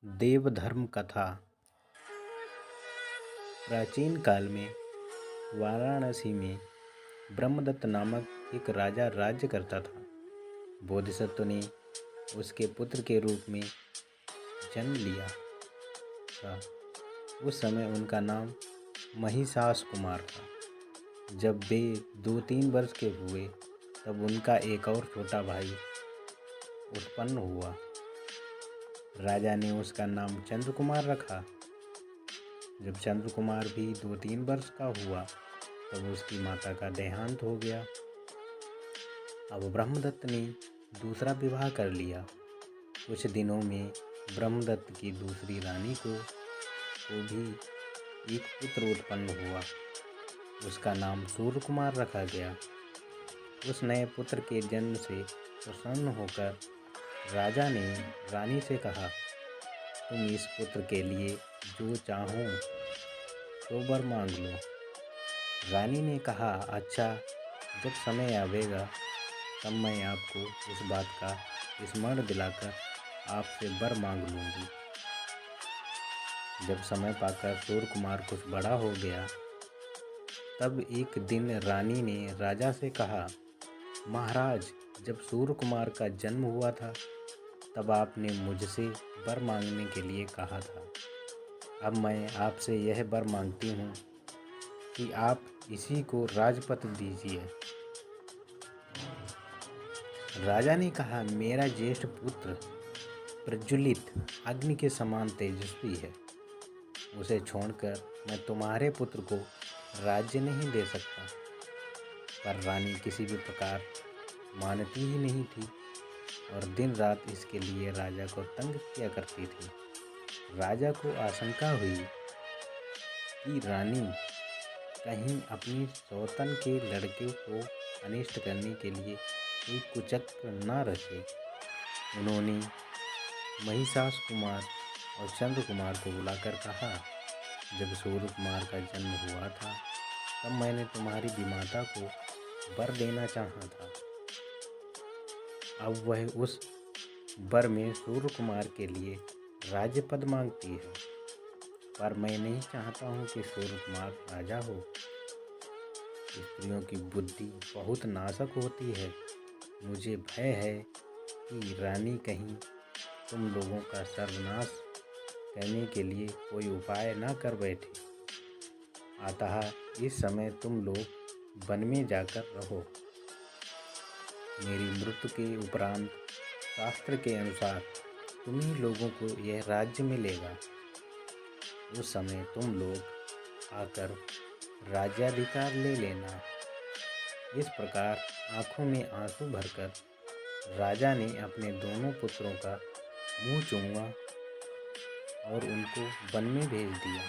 देवधर्म कथा। प्राचीन काल में वाराणसी में ब्रह्मदत्त नामक एक राजा राज्य करता था। बोधिसत्व ने उसके पुत्र के रूप में जन्म लिया था। उस समय उनका नाम महिषास कुमार था। जब वे 2-3 वर्ष के हुए तब उनका एक और छोटा भाई उत्पन्न हुआ। राजा ने उसका नाम चंद्रकुमार रखा। जब चंद्रकुमार भी 2-3 वर्ष का हुआ तब उसकी माता का देहांत हो गया। अब ब्रह्मदत्त ने दूसरा विवाह कर लिया। कुछ दिनों में ब्रह्मदत्त की दूसरी रानी को भी एक पुत्र उत्पन्न हुआ। उसका नाम सूर्यकुमार रखा गया। उस नए पुत्र के जन्म से प्रसन्न होकर राजा ने रानी से कहा, तुम इस पुत्र के लिए जो चाहो तो वर मांग लो। रानी ने कहा, अच्छा, जब समय आवेगा तब मैं आपको इस बात का स्मरण दिलाकर आपसे वर मांग लूँगी। जब समय पाकर सूर्यकुमार कुछ बड़ा हो गया तब एक दिन रानी ने राजा से कहा, महाराज, जब सूर्यकुमार का जन्म हुआ था तब आपने मुझसे वर मांगने के लिए कहा था। अब मैं आपसे यह वर मांगती हूँ कि आप इसी को राजपद दीजिए। राजा ने कहा, मेरा ज्येष्ठ पुत्र प्रज्वलित अग्नि के समान तेजस्वी है। उसे छोड़कर मैं तुम्हारे पुत्र को राज्य नहीं दे सकता। पर रानी किसी भी प्रकार मानती ही नहीं थी और दिन रात इसके लिए राजा को तंग किया करती थी। राजा को आशंका हुई कि रानी कहीं अपनी सौतन के लड़के को अनिष्ट करने के लिए कोई कुचक्र न रचे। उन्होंने महिषास कुमार और चंद्रकुमार को बुलाकर कहा, जब सूर्यकुमार का जन्म हुआ था तब मैंने तुम्हारी विमाता को वर देना चाहा था। अब वह उस वर में सूर्यकुमार के लिए राज्य पद मांगती है। पर मैं नहीं चाहता हूँ कि सूर्यकुमार राजा हो। स्त्रियों की बुद्धि बहुत नाजुक होती है। मुझे भय है कि रानी कहीं तुम लोगों का सर्वनाश करने के लिए कोई उपाय न कर बैठे। अतः इस समय तुम लोग वन में जाकर रहो। मेरी मृत्यु के उपरांत शास्त्र के अनुसार तुम्ही लोगों को यह राज्य मिलेगा। उस समय तुम लोग आकर राज्याधिकार ले लेना। इस प्रकार आंखों में आंसू भरकर राजा ने अपने दोनों पुत्रों का मुंह चूमा और उनको वन में भेज दिया।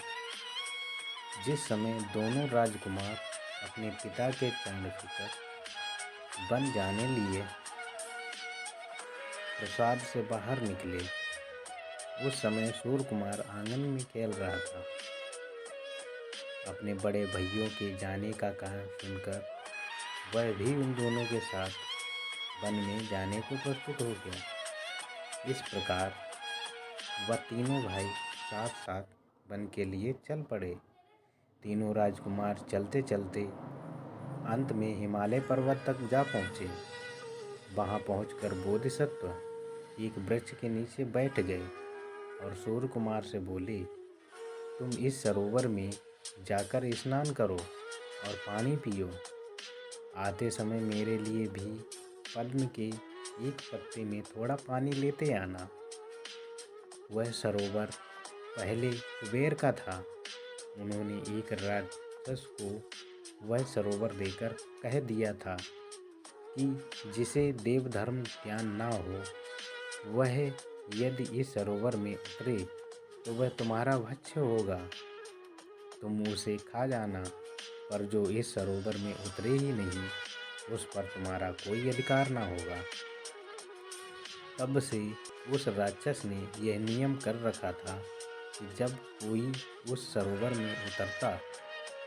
जिस समय दोनों राजकुमार अपने पिता के चरण छूकर वन जाने लिए प्रसाद से बाहर निकले, उस समय सूर्यकुमार आंगन में खेल रहा था। अपने बड़े भाइयों के जाने का कारण सुनकर वह भी उन दोनों के साथ वन में जाने को प्रस्तुत हो गया। इस प्रकार वह तीनों भाई साथ साथ वन के लिए चल पड़े। तीनों राजकुमार चलते चलते अंत में हिमालय पर्वत तक जा पहुँचे। वहाँ पहुंचकर बोधिसत्व एक वृक्ष के नीचे बैठ गए और सूर्यकुमार से बोले, तुम इस सरोवर में जाकर स्नान करो और पानी पियो। आते समय मेरे लिए भी पद्म के एक पत्ते में थोड़ा पानी लेते आना। वह सरोवर पहले कुबेर का था। उन्होंने एक राक्षस को वह सरोवर देकर कह दिया था कि जिसे देवधर्म ज्ञान ना हो वह यदि इस सरोवर में उतरे तो वह तुम्हारा भक्ष्य होगा। तुम उसे खा जाना, पर जो इस सरोवर में उतरे ही नहीं उस पर तुम्हारा कोई अधिकार ना होगा। तब से उस राक्षस ने यह नियम कर रखा था कि जब कोई उस सरोवर में उतरता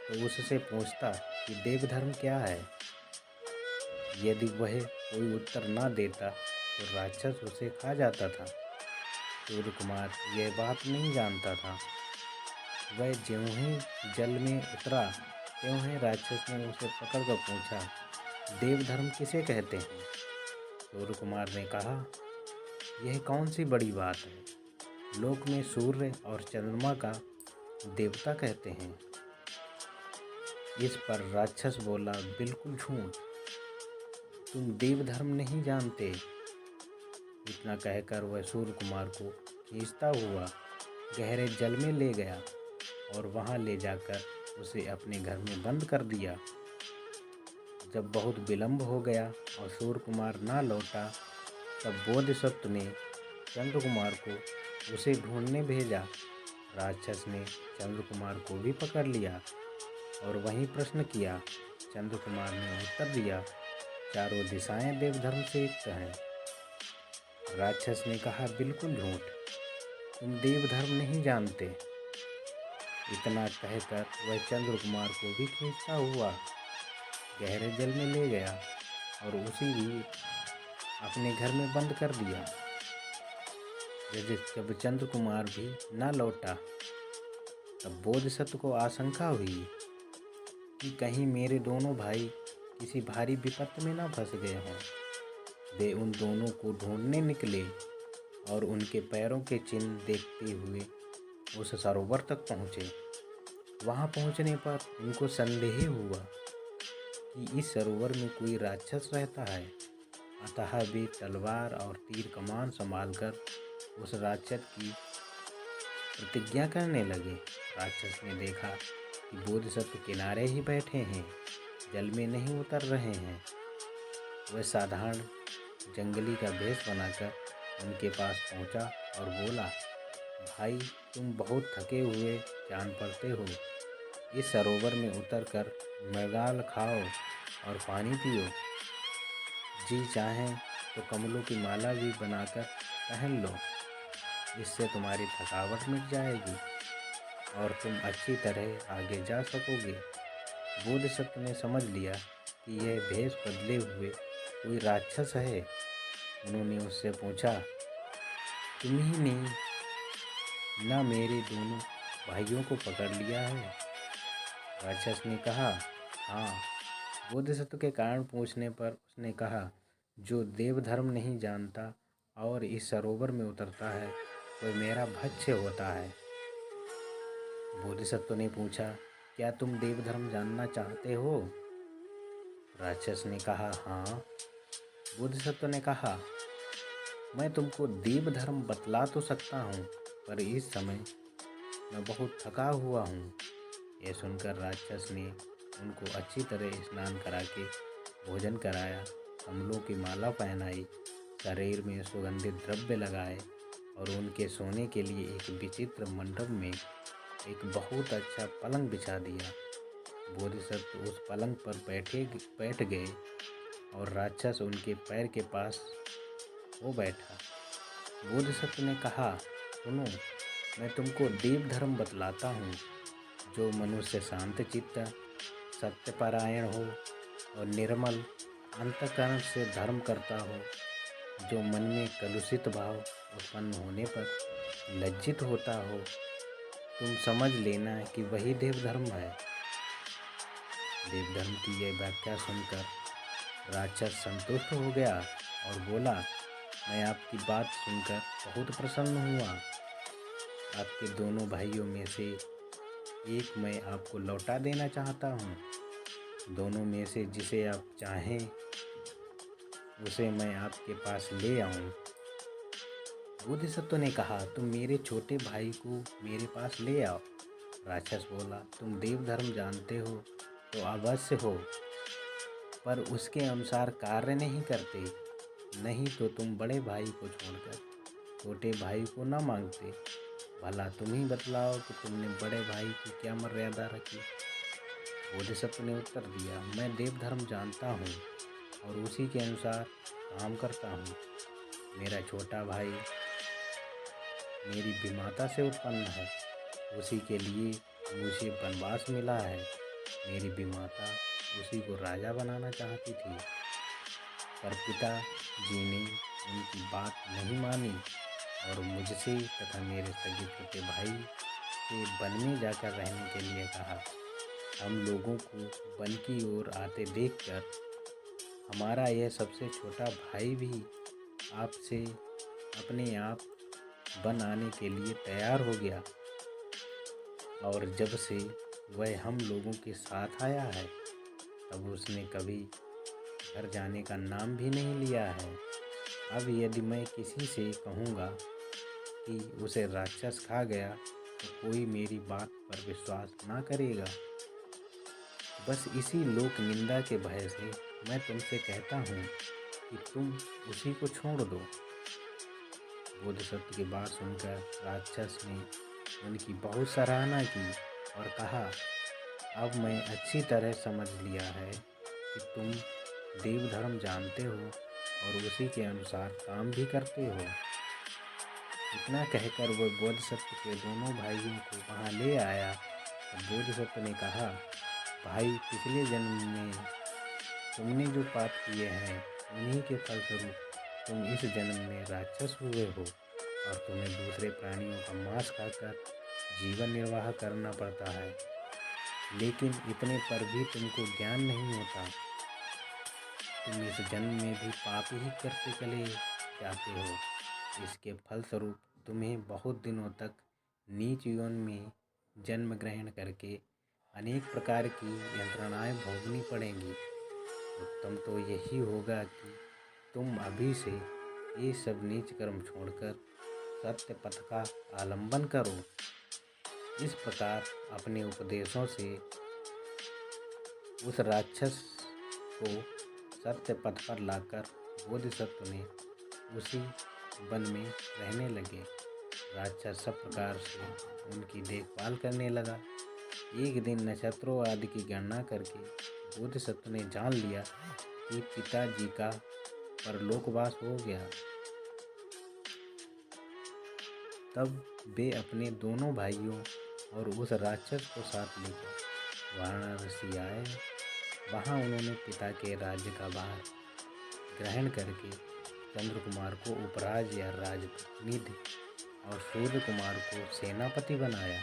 तो उससे पूछता कि देवधर्म क्या है। यदि वह कोई उत्तर ना देता तो राक्षस उसे खा जाता था। सूर्य कुमार यह बात नहीं जानता था। वह ज्यों ही जल में उतरा त्यों ही राक्षस ने उसे पकड़कर पूछा, देवधर्म किसे कहते हैं? सूर्य कुमार ने कहा, यह कौन सी बड़ी बात है। लोक में सूर्य और चंद्रमा का देवता कहते हैं। इस पर राक्षस बोला, बिल्कुल झूठ, तुम देवधर्म नहीं जानते। इतना कहकर वह सूर्य कुमार को खींचता हुआ गहरे जल में ले गया और वहां ले जाकर उसे अपने घर में बंद कर दिया। जब बहुत विलंब हो गया और सूर्य कुमार ना लौटा, तब बोधिसत्व ने चंद्र कुमार को उसे ढूंढने भेजा। राक्षस ने चंद्र कुमार को भी पकड़ लिया और वहीं प्रश्न किया। चंद्र कुमार ने उत्तर दिया, चारों दिशाएं देवधर्म से युक्त हैं। राक्षस ने कहा, बिल्कुल झूठ, तुम देवधर्म नहीं जानते। इतना कहकर वह चंद्र कुमार को भी खींचता हुआ गहरे जल में ले गया और उसे भी अपने घर में बंद कर दिया। जब चंद्र कुमार भी न लौटा, तब बोधिसत्व को आशंका हुई कि कहीं मेरे दोनों भाई किसी भारी विपत्ति में न फंस गए हों। वे उन दोनों को ढूंढने निकले और उनके पैरों के चिन्ह देखते हुए उस सरोवर तक पहुँचे। वहाँ पहुँचने पर उनको संदेह हुआ कि इस सरोवर में कोई राक्षस रहता है। अतः वे तलवार और तीर कमान संभालकर उस राक्षस की प्रतिज्ञा करने लगे। राक्षस ने देखा कि बोधिसत्व किनारे ही बैठे हैं, जल में नहीं उतर रहे हैं। वह साधारण जंगली का वेश बनाकर उनके पास पहुंचा और बोला, भाई तुम बहुत थके हुए जान पड़ते हो। इस सरोवर में उतरकर मृगाल खाओ और पानी पियो। जी चाहे तो कमलों की माला भी बनाकर पहन लो, इससे तुम्हारी थकावट मिट जाएगी और तुम अच्छी तरह आगे जा सकोगे। बोधिसत्व ने समझ लिया कि यह भेष बदले हुए कोई राक्षस है। उन्होंने उससे पूछा, तुम्ही ने ना मेरे दोनों भाइयों को पकड़ लिया है? राक्षस ने कहा, हाँ। बोधिसत्व के कारण पूछने पर उसने कहा, जो देवधर्म नहीं जानता और इस सरोवर में उतरता है वह मेरा भक्ष्य होता है। बोधिसत्व ने पूछा, क्या तुम देवधर्म जानना चाहते हो? राक्षस ने कहा, हाँ। बोधिसत्व ने कहा, मैं तुमको देवधर्म बतला तो सकता हूँ, पर इस समय मैं बहुत थका हुआ हूँ। यह सुनकर राक्षस ने उनको अच्छी तरह स्नान करा के भोजन कराया, कमलों की माला पहनाई, शरीर में सुगंधित द्रव्य लगाए और उनके सोने के लिए एक विचित्र मंडप में एक बहुत अच्छा पलंग बिछा दिया। बोधिसत्व उस पलंग पर बैठ गए और राक्षस उनके पैर के पास हो बैठा। बोधिसत्व ने कहा, सुनो, मैं तुमको देवधर्म बतलाता हूँ। जो मनुष्य शांत चित्त, सत्यपरायण हो और निर्मल अंतःकरण से धर्म करता हो, जो मन में कलुषित भाव उत्पन्न होने पर लज्जित होता हो, तुम समझ लेना कि वही देवधर्म है। देवधर्म की यह व्याख्या सुनकर राक्षस संतुष्ट हो गया और बोला, मैं आपकी बात सुनकर बहुत प्रसन्न हुआ। आपके दोनों भाइयों में से एक मैं आपको लौटा देना चाहता हूँ। दोनों में से जिसे आप चाहें उसे मैं आपके पास ले आऊँ। बोधिसत्व ने कहा, तुम मेरे छोटे भाई को मेरे पास ले आओ। राक्षस बोला, तुम देवधर्म जानते हो तो अवश्य हो, पर उसके अनुसार कार्य नहीं करते, नहीं तो तुम बड़े भाई को छोड़कर छोटे भाई को न मांगते। भला तुम ही बतलाओ कि तुमने बड़े भाई की क्या मर्यादा रखी। बोधिसत्व ने उत्तर दिया, मैं देवधर्म जानता हूँ और उसी के अनुसार काम करता हूँ। मेरा छोटा भाई मेरी विमाता से उत्पन्न है, उसी के लिए मुझे वनवास मिला है। मेरी विमाता उसी को राजा बनाना चाहती थी, पर पिता जी ने उनकी बात नहीं मानी और मुझसे तथा मेरे सगे छोटे भाई से वन में जाकर रहने के लिए कहा। हम लोगों को वन की ओर आते देखकर हमारा यह सबसे छोटा भाई भी आपसे अपने आप वन आने के लिए तैयार हो गया, और जब से वह हम लोगों के साथ आया है तब उसने कभी घर जाने का नाम भी नहीं लिया है। अब यदि मैं किसी से कहूँगा कि उसे राक्षस खा गया तो कोई मेरी बात पर विश्वास ना करेगा। बस इसी लोक निंदा के भय से मैं तुमसे कहता हूँ कि तुम उसी को छोड़ दो। बोधिसत्व की बात सुनकर राक्षस ने उनकी बहुत सराहना की और कहा, अब मैं अच्छी तरह समझ लिया है कि तुम देव धर्म जानते हो और उसी के अनुसार काम भी करते हो। इतना कहकर वह बोधिसत्व के दोनों भाइयों को वहाँ ले आया। तो बोधिसत्व ने कहा, भाई, पिछले जन्म में तुमने जो पाप किए हैं उन्हीं के फलस्वरूप तुम इस जन्म में राक्षस हुए हो और तुम्हें दूसरे प्राणियों का मांस खाकर जीवन निर्वाह करना पड़ता है। लेकिन इतने पर भी तुमको ज्ञान नहीं होता। तुम इस जन्म में भी पाप ही करते चले जाते हो। इसके फलस्वरूप तुम्हें बहुत दिनों तक नीच योन में जन्म ग्रहण करके अनेक प्रकार की यंत्रणाएं भोगनी पड़ेंगी। उत्तम तो यही होगा कि तुम अभी से ये सब नीच कर्म छोड़कर सत्य पथ का आलंबन करो। इस प्रकार अपने उपदेशों से उस राक्षस को सत्य पथ पर लाकर बोधिसत्व ने उसी वन में रहने लगे। राक्षस सब प्रकार से उनकी देखभाल करने लगा। एक दिन नक्षत्रों आदि की गणना करके बोधिसत्व ने जान लिया कि पिताजी का परलोकवास हो गया। तब वे अपने दोनों भाइयों और उस राक्षस को साथ लेकर वाराणसी आए। वहाँ उन्होंने पिता के राज्य का भार ग्रहण करके चंद्रकुमार को उपराज या राजप्रतिनिधि और सूर्य कुमार को सेनापति बनाया।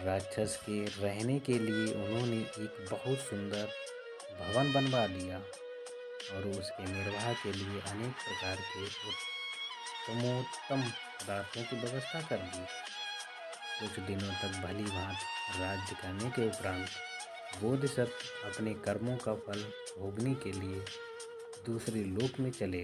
राक्षस के रहने के लिए उन्होंने एक बहुत सुंदर भवन बनवा दिया और उसके निर्वाह के लिए अनेक प्रकार के उत्तमोत्तम पदार्थों की व्यवस्था कर दी। कुछ दिनों तक भली भांति राज्य करने के उपरांत बोधिसत्व अपने कर्मों का फल भोगने के लिए दूसरे लोक में चले